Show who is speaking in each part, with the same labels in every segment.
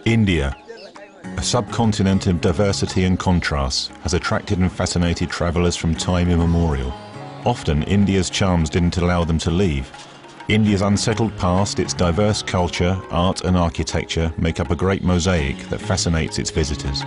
Speaker 1: India, a subcontinent of diversity and contrasts, has attracted and fascinated travellers from time immemorial. Often, India's charms didn't allow them to leave. India's unsettled past, its diverse culture, art and architecture make up a great mosaic that fascinates its visitors.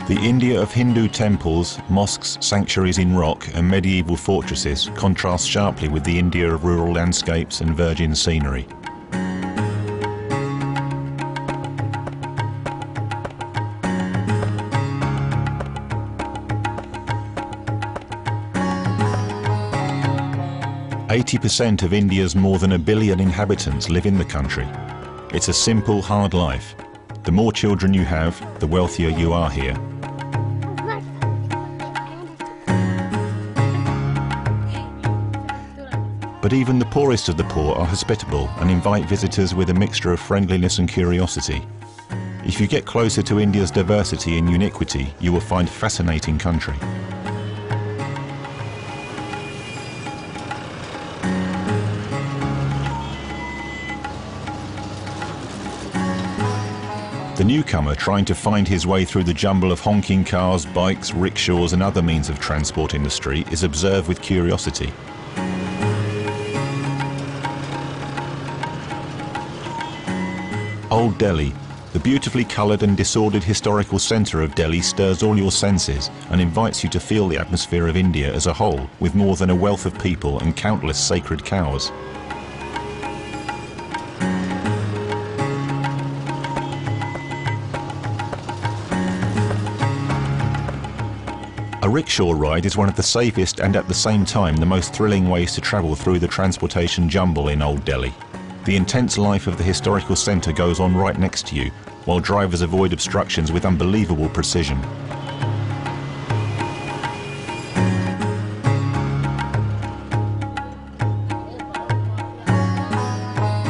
Speaker 1: The India of Hindu temples, mosques, sanctuaries in rock and medieval fortresses contrasts sharply with the India of rural landscapes and virgin scenery. "80% of India's more than 1 billion inhabitants live in the country. It's a simple, hard life. The more children you have, the wealthier you are here." But even the poorest of the poor are hospitable and invite visitors with a mixture of friendliness and curiosity. If you get closer to India's diversity and uniquity, you will find a fascinating country. The newcomer trying to find his way through the jumble of honking cars, bikes, rickshaws and other means of transport in the street is observed with curiosity. Old Delhi, the beautifully coloured and disordered historical centre of Delhi, stirs all your senses and invites you to feel the atmosphere of India as a whole, with more than a wealth of people and countless sacred cows. A rickshaw ride is one of the safest and at the same time the most thrilling ways to travel through the transportation jumble in Old Delhi. The intense life of the historical centre goes on right next to you, while drivers avoid obstructions with unbelievable precision.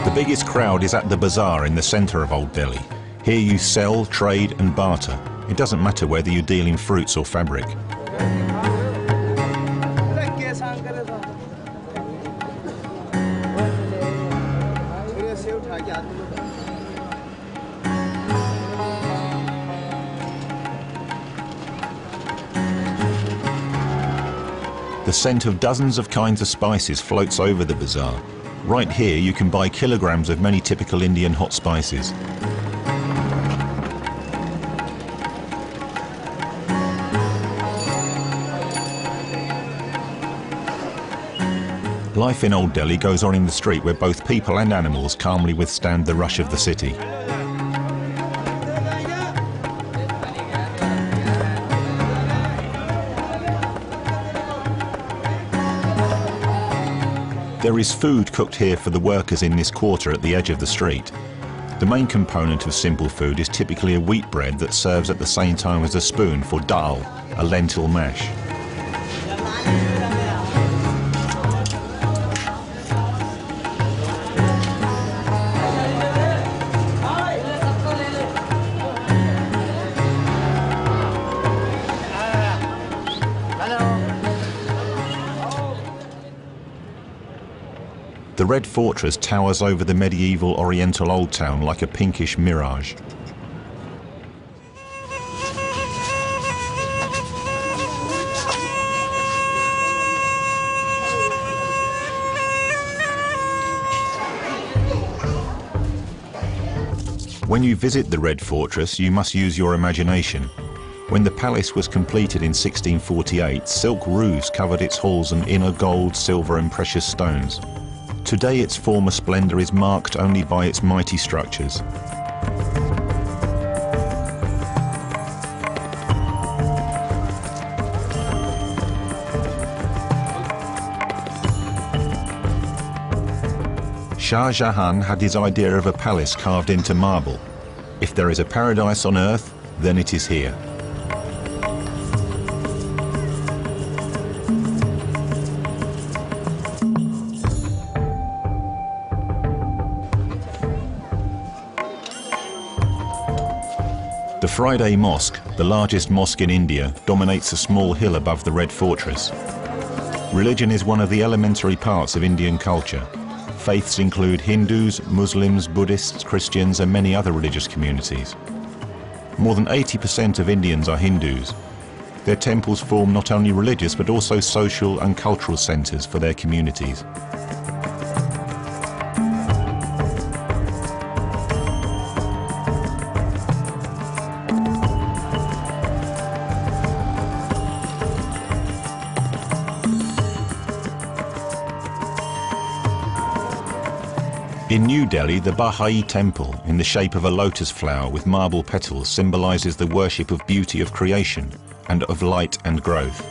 Speaker 1: The biggest crowd is at the bazaar in the centre of Old Delhi. Here you sell, trade and barter. It doesn't matter whether you deal in fruits or fabric. The scent of dozens of kinds of spices floats over the bazaar. Right here you can buy kilograms of many typical Indian hot spices. Life in Old Delhi goes on in the street where both people and animals calmly withstand the rush of the city. There is food cooked here for the workers in this quarter at the edge of the street. The main component of simple food is typically a wheat bread that serves at the same time as a spoon for dal, a lentil mash. The Red Fortress towers over the medieval Oriental Old Town like a pinkish mirage. When you visit the Red Fortress, you must use your imagination. When the palace was completed in 1648, silk roofs covered its halls and inner gold, silver and precious stones. Today its former splendour is marked only by its mighty structures. Shah Jahan had his idea of a palace carved into marble. If there is a paradise on earth, then it is here. The Friday Mosque, the largest mosque in India, dominates a small hill above the Red Fortress. Religion is one of the elementary parts of Indian culture. Faiths include Hindus, Muslims, Buddhists, Christians, and many other religious communities. More than 80% of Indians are Hindus. Their temples form not only religious but also social and cultural centres for their communities. In New Delhi, the Baha'i temple, in the shape of a lotus flower with marble petals, symbolises the worship of beauty of creation and of light and growth.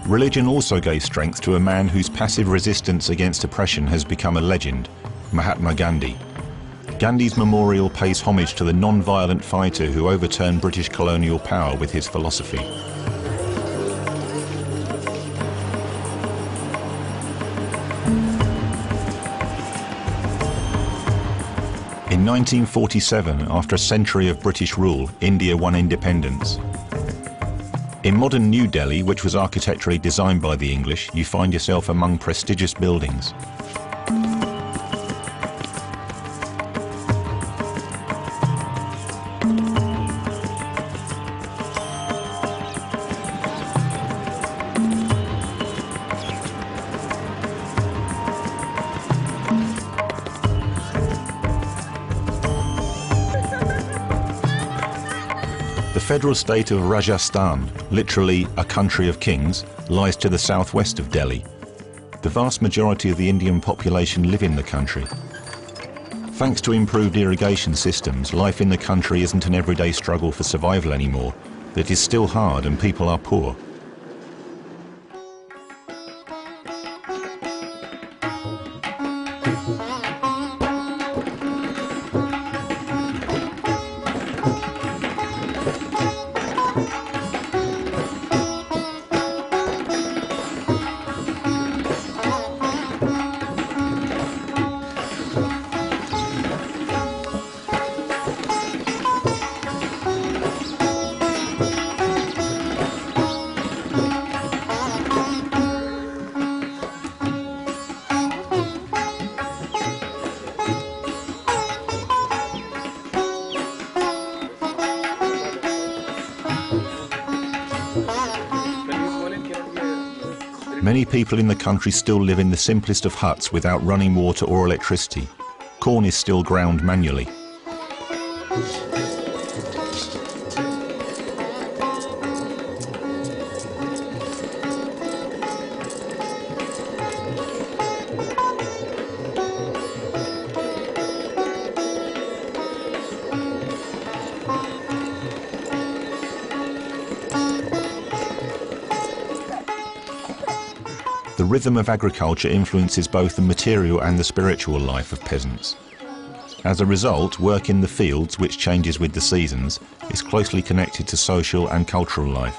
Speaker 1: Religion also gave strength to a man whose passive resistance against oppression has become a legend, Mahatma Gandhi. Gandhi's memorial pays homage to the non-violent fighter who overturned British colonial power with his philosophy. In 1947, after a century of British rule, India won independence. In modern New Delhi, which was architecturally designed by the English, you find yourself among prestigious buildings. The federal state of Rajasthan, literally a country of kings, lies to the southwest of Delhi. The vast majority of the Indian population live in the country. Thanks to improved irrigation systems, life in the country isn't an everyday struggle for survival anymore. It is still hard and people are poor. Many people in the country still live in the simplest of huts without running water or electricity. Corn is still ground manually. The rhythm of agriculture influences both the material and the spiritual life of peasants. As a result, work in the fields, which changes with the seasons, is closely connected to social and cultural life.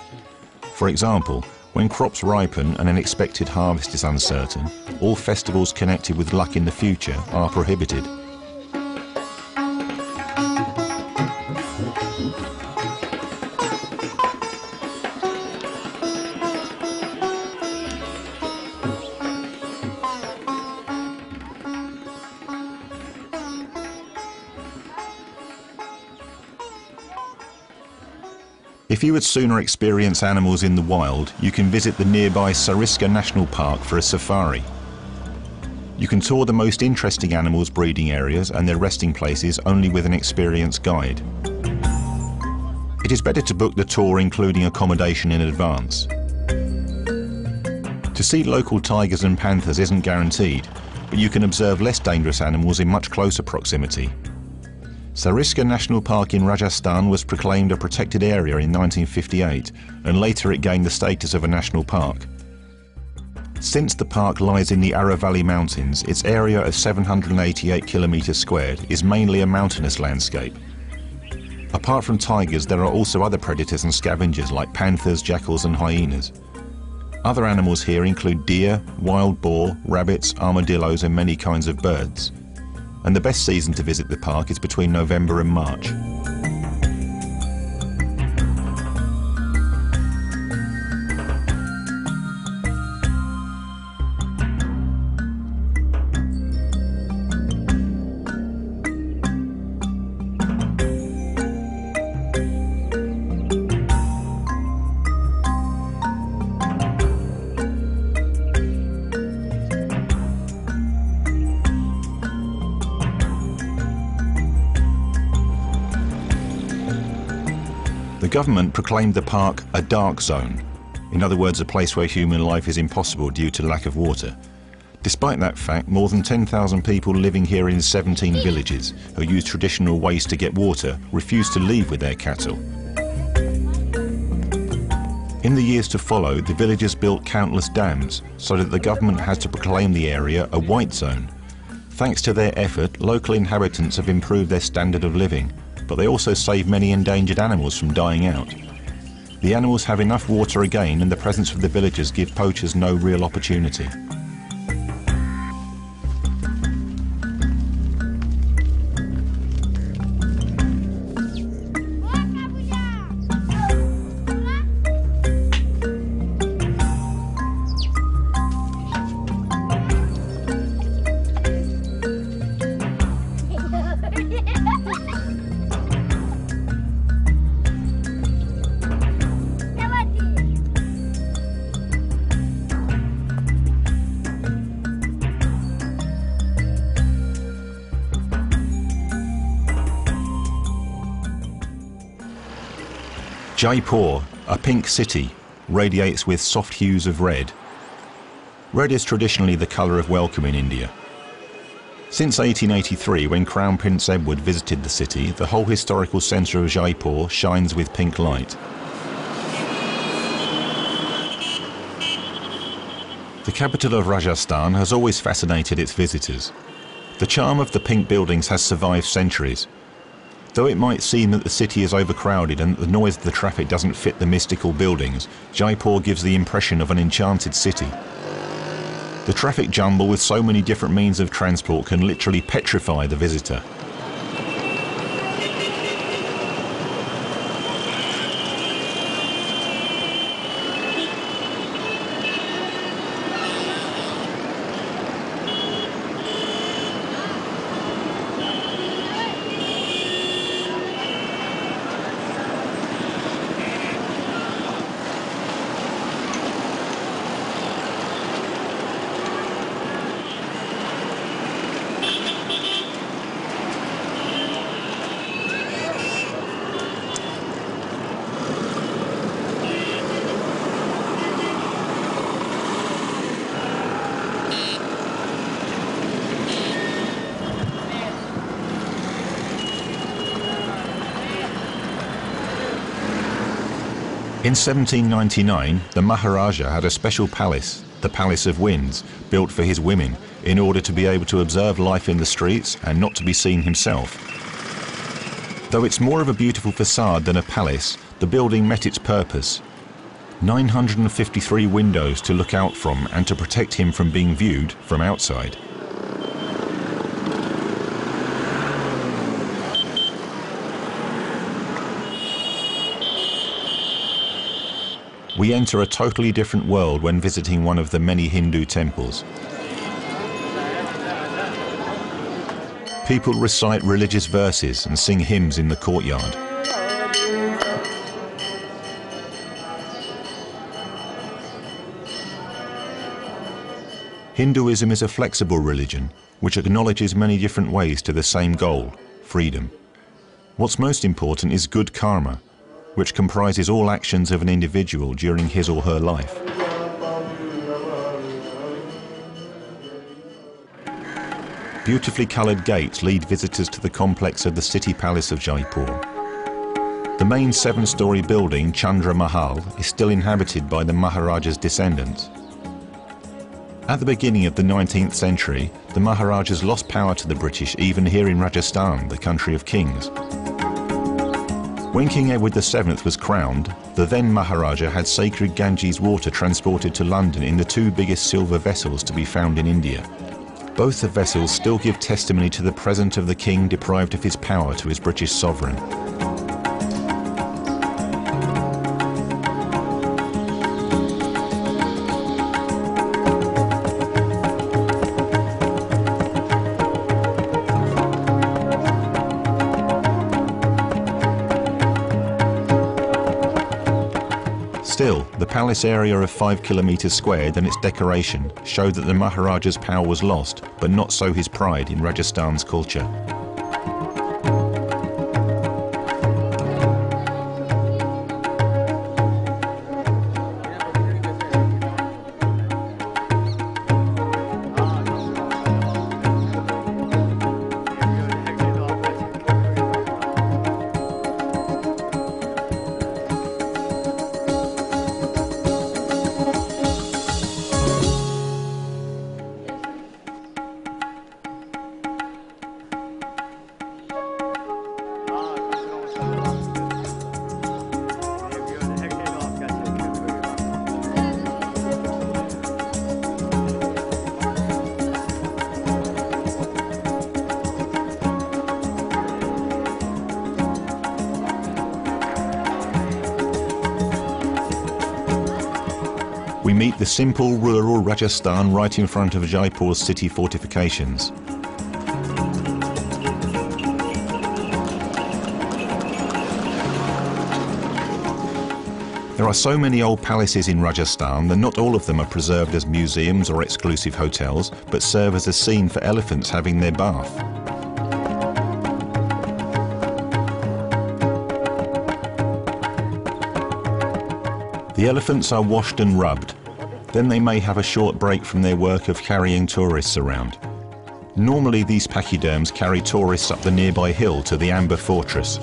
Speaker 1: For example, when crops ripen and an expected harvest is uncertain, all festivals connected with luck in the future are prohibited. If you would sooner experience animals in the wild, you can visit the nearby Sariska National Park for a safari. You can tour the most interesting animals' breeding areas and their resting places only with an experienced guide. It is better to book the tour including accommodation in advance. To see local tigers and panthers isn't guaranteed, but you can observe less dangerous animals in much closer proximity. Sariska National Park in Rajasthan was proclaimed a protected area in 1958, and later it gained the status of a national park. Since the park lies in the Aravalli Mountains, its area of 788 kilometres squared is mainly a mountainous landscape. Apart from tigers, there are also other predators and scavengers like panthers, jackals and hyenas. Other animals here include deer, wild boar, rabbits, armadillos and many kinds of birds. And the best season to visit the park is between November and March. The government proclaimed the park a dark zone, in other words a place where human life is impossible due to lack of water. Despite that fact, more than 10,000 people living here in 17 villages who use traditional ways to get water refuse to leave with their cattle. In the years to follow, the villagers built countless dams so that the government has to proclaim the area a white zone. Thanks to their effort, local inhabitants have improved their standard of living, but they also save many endangered animals from dying out. The animals have enough water again, and the presence of the villagers give poachers no real opportunity. Jaipur, a pink city, radiates with soft hues of red. Red is traditionally the colour of welcome in India. Since 1883, when Crown Prince Edward visited the city, the whole historical centre of Jaipur shines with pink light. The capital of Rajasthan has always fascinated its visitors. The charm of the pink buildings has survived centuries. Though it might seem that the city is overcrowded and that the noise of the traffic doesn't fit the mystical buildings, Jaipur gives the impression of an enchanted city. The traffic jumble with so many different means of transport can literally petrify the visitor. In 1799, the Maharaja had a special palace, the Palace of Winds, built for his women, in order to be able to observe life in the streets and not to be seen himself. Though it's more of a beautiful facade than a palace, the building met its purpose. 953 windows to look out from and to protect him from being viewed from outside. We enter a totally different world when visiting one of the many Hindu temples. People recite religious verses and sing hymns in the courtyard. Hinduism is a flexible religion which acknowledges many different ways to the same goal, freedom. What's most important is good karma, which comprises all actions of an individual during his or her life. Beautifully coloured gates lead visitors to the complex of the city palace of Jaipur. The main 7-storey building, Chandra Mahal, is still inhabited by the Maharaja's descendants. At the beginning of the 19th century, the Maharajas lost power to the British even here in Rajasthan, the country of kings. When King Edward VII was crowned, the then Maharaja had sacred Ganges water transported to London in the two biggest silver vessels to be found in India. Both the vessels still give testimony to the present of the king deprived of his power to his British sovereign. Still, the palace area of 5 kilometres squared and its decoration showed that the Maharaja's power was lost, but not so his pride in Rajasthan's culture. We meet the simple rural Rajasthan right in front of Jaipur's city fortifications. There are so many old palaces in Rajasthan that not all of them are preserved as museums or exclusive hotels, but serve as a scene for elephants having their bath. The elephants are washed and rubbed. Then they may have a short break from their work of carrying tourists around. Normally these pachyderms carry tourists up the nearby hill to the Amber Fortress.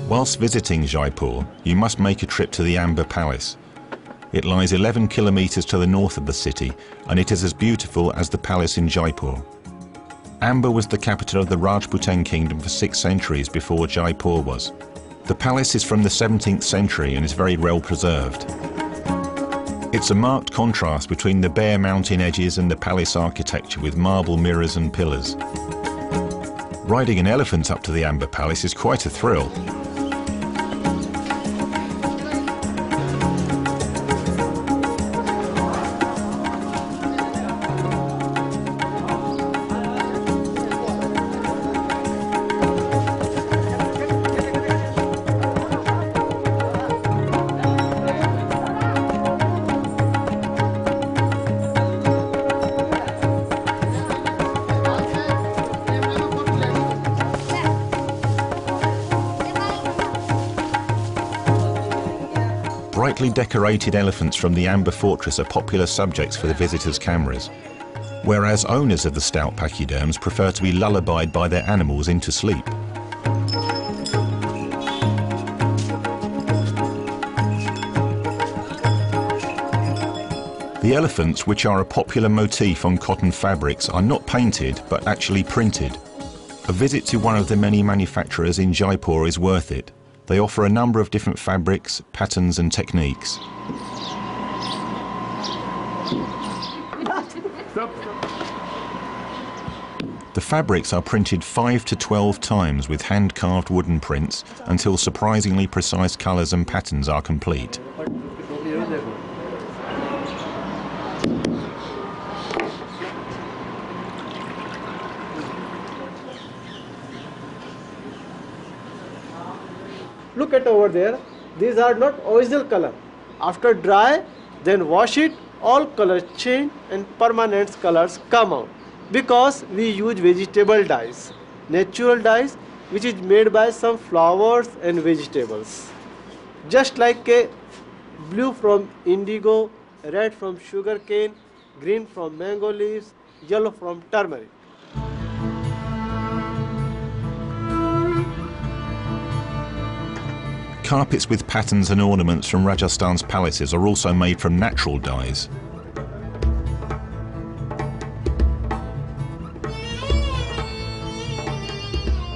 Speaker 1: Whilst visiting Jaipur, you must make a trip to the Amber Palace. It lies 11 kilometres to the north of the city, and it is as beautiful as the palace in Jaipur. Amber was the capital of the Rajputana kingdom for 6 centuries before Jaipur was. The palace is from the 17th century and is very well preserved. It's a marked contrast between the bare mountain edges and the palace architecture with marble mirrors and pillars. Riding an elephant up to the Amber Palace is quite a thrill. Brightly decorated elephants from the Amber Fortress are popular subjects for the visitors' cameras, whereas owners of the stout pachyderms prefer to be lullabied by their animals into sleep. The elephants, which are a popular motif on cotton fabrics, are not painted but actually printed. A visit to one of the many manufacturers in Jaipur is worth it. They offer a number of different fabrics, patterns and techniques. The fabrics are printed 5 to 12 times with hand-carved wooden prints until surprisingly precise colours and patterns are complete.
Speaker 2: Look at over there, these are not original color. After dry, then wash it, all colors change and permanent colors come out. Because we use vegetable dyes, natural dyes which is made by some flowers and vegetables. Just like a blue from indigo, red from sugar cane, green from mango leaves, yellow from turmeric.
Speaker 1: Carpets with patterns and ornaments from Rajasthan's palaces are also made from natural dyes.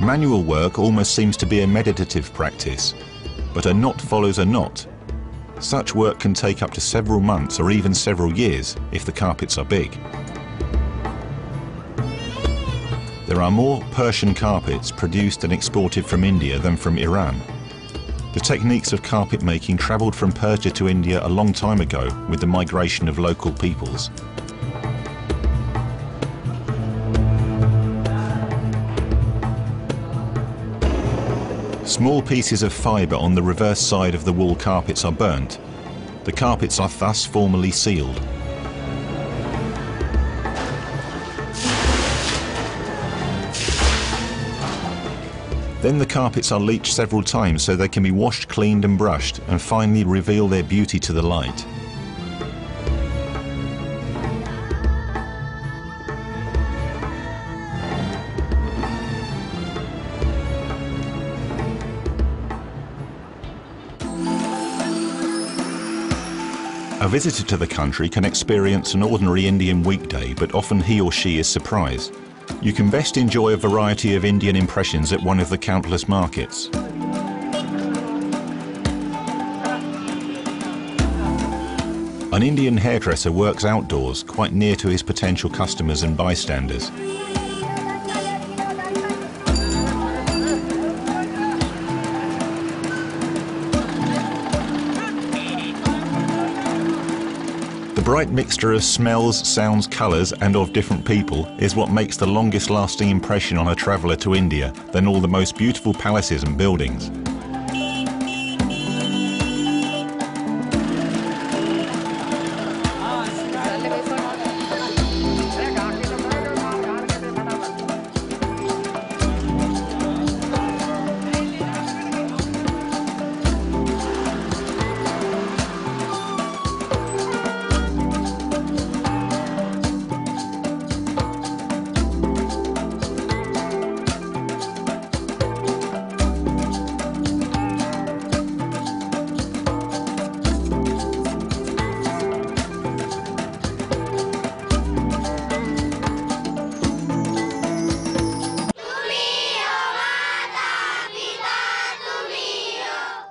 Speaker 1: Manual work almost seems to be a meditative practice, but a knot follows a knot. Such work can take up to several months or even several years if the carpets are big. There are more Persian carpets produced and exported from India than from Iran. The techniques of carpet making travelled from Persia to India a long time ago with the migration of local peoples. Small pieces of fibre on the reverse side of the wool carpets are burnt. The carpets are thus formally sealed. Then the carpets are bleached several times so they can be washed, cleaned and brushed and finally reveal their beauty to the light. A visitor to the country can experience an ordinary Indian weekday, but often he or she is surprised. You can best enjoy a variety of Indian impressions at one of the countless markets. An Indian hairdresser works outdoors, quite near to his potential customers and bystanders. The bright mixture of smells, sounds, colours and of different people is what makes the longest lasting impression on a traveller to India than all the most beautiful palaces and buildings.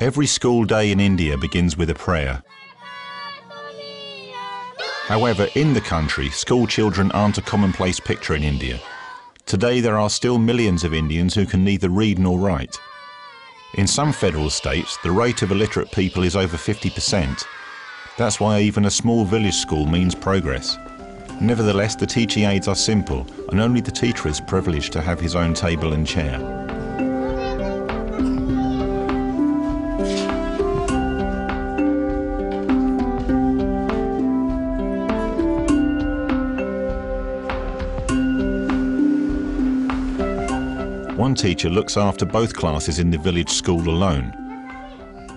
Speaker 1: Every school day in India begins with a prayer. However, in the country, school children aren't a commonplace picture in India. Today there are still millions of Indians who can neither read nor write. In some federal states, the rate of illiterate people is over 50%. That's why even a small village school means progress. Nevertheless, the teaching aids are simple, and only the teacher is privileged to have his own table and chair. One teacher looks after both classes in the village school alone.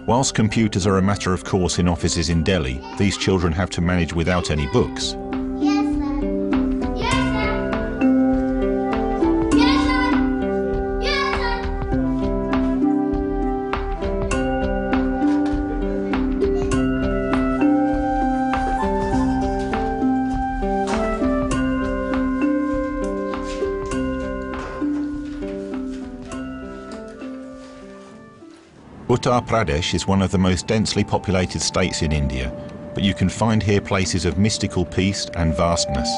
Speaker 1: Whilst computers are a matter of course in offices in Delhi, these children have to manage without any books. Uttar Pradesh is one of the most densely populated states in India, but you can find here places of mystical peace and vastness.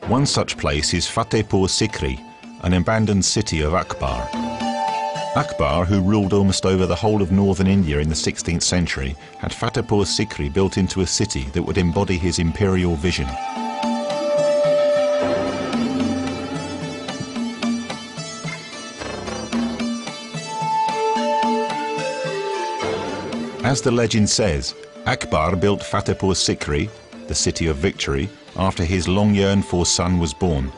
Speaker 1: One such place is Fatehpur Sikri, an abandoned city of Akbar. Akbar, who ruled almost over the whole of northern India in the 16th century, had Fatehpur Sikri built into a city that would embody his imperial vision. As the legend says, Akbar built Fatehpur Sikri, the city of victory, after his long yearned for son was born.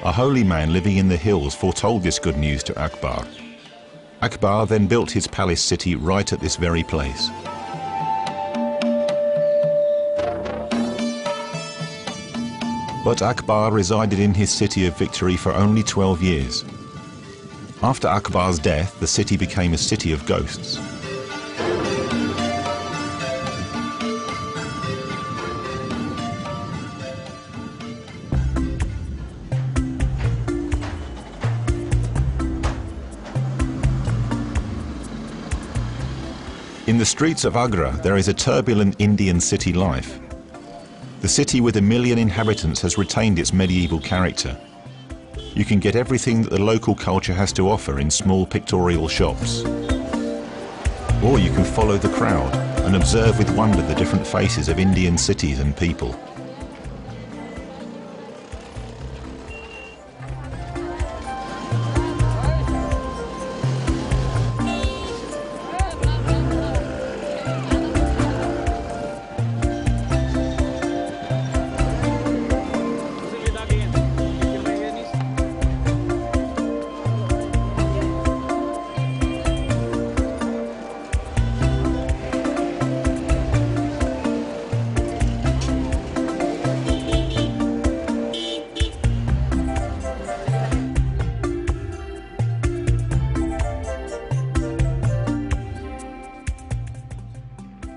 Speaker 1: A holy man living in the hills foretold this good news to Akbar. Akbar then built his palace city right at this very place. But Akbar resided in his city of victory for only 12 years. After Akbar's death, the city became a city of ghosts. In the streets of Agra, there is a turbulent Indian city life. The city with 1 million inhabitants has retained its medieval character. You can get everything that the local culture has to offer in small pictorial shops. Or you can follow the crowd and observe with wonder the different faces of Indian cities and people.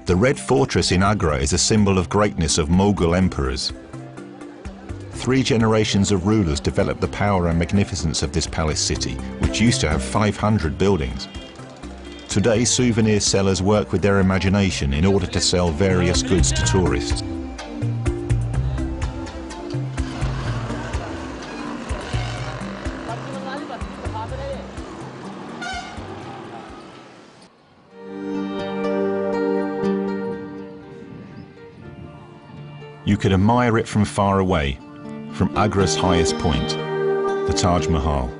Speaker 1: The Red Fortress in Agra is a symbol of greatness of Mughal emperors. 3 generations of rulers developed the power and magnificence of this palace city, which used to have 500 buildings. Today, souvenir sellers work with their imagination in order to sell various goods to tourists. You can admire it from far away, from Agra's highest point, the Taj Mahal.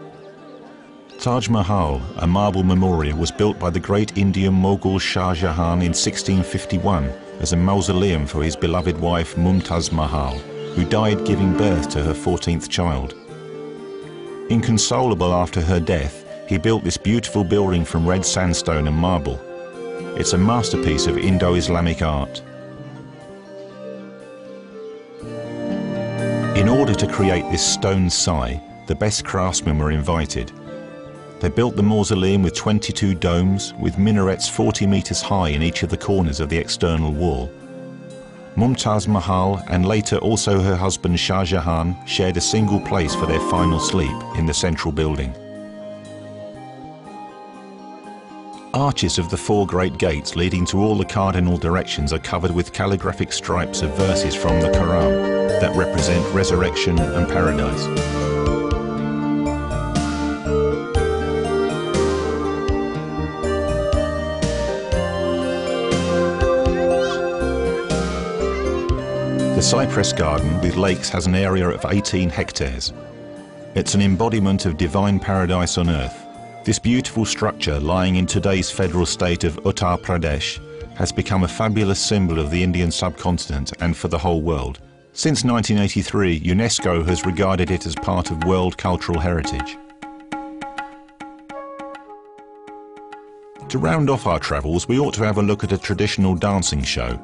Speaker 1: Taj Mahal, a marble memorial, was built by the great Indian Mughal Shah Jahan in 1651 as a mausoleum for his beloved wife Mumtaz Mahal, who died giving birth to her 14th child. Inconsolable after her death, he built this beautiful building from red sandstone and marble. It's a masterpiece of Indo-Islamic art. In order to create this stone sai, the best craftsmen were invited. They built the mausoleum with 22 domes, with minarets 40 meters high in each of the corners of the external wall. Mumtaz Mahal and later also her husband Shah Jahan shared a single place for their final sleep in the central building. Arches of the 4 great gates leading to all the cardinal directions are covered with calligraphic stripes of verses from the Quran that represent resurrection and paradise. The cypress garden with lakes has an area of 18 hectares. It's an embodiment of divine paradise on earth. This beautiful structure, lying in today's federal state of Uttar Pradesh, has become a fabulous symbol of the Indian subcontinent and for the whole world. Since 1983, UNESCO has regarded it as part of World Cultural Heritage. To round off our travels, we ought to have a look at a traditional dancing show.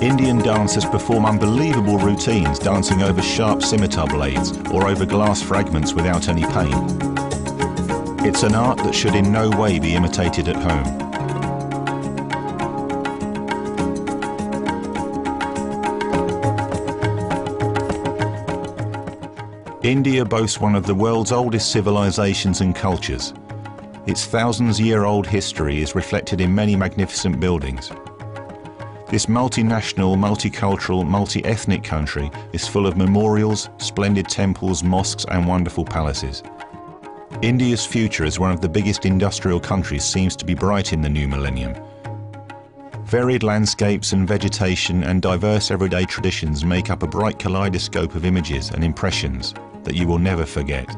Speaker 1: Indian dancers perform unbelievable routines, dancing over sharp scimitar blades or over glass fragments without any pain. It's an art that should in no way be imitated at home. India boasts one of the world's oldest civilizations and cultures. Its thousands-year-old history is reflected in many magnificent buildings. This multinational, multicultural, multi-ethnic country is full of memorials, splendid temples, mosques and wonderful palaces. India's future as one of the biggest industrial countries seems to be bright in the new millennium. Varied landscapes and vegetation and diverse everyday traditions make up a bright kaleidoscope of images and impressions that you will never forget.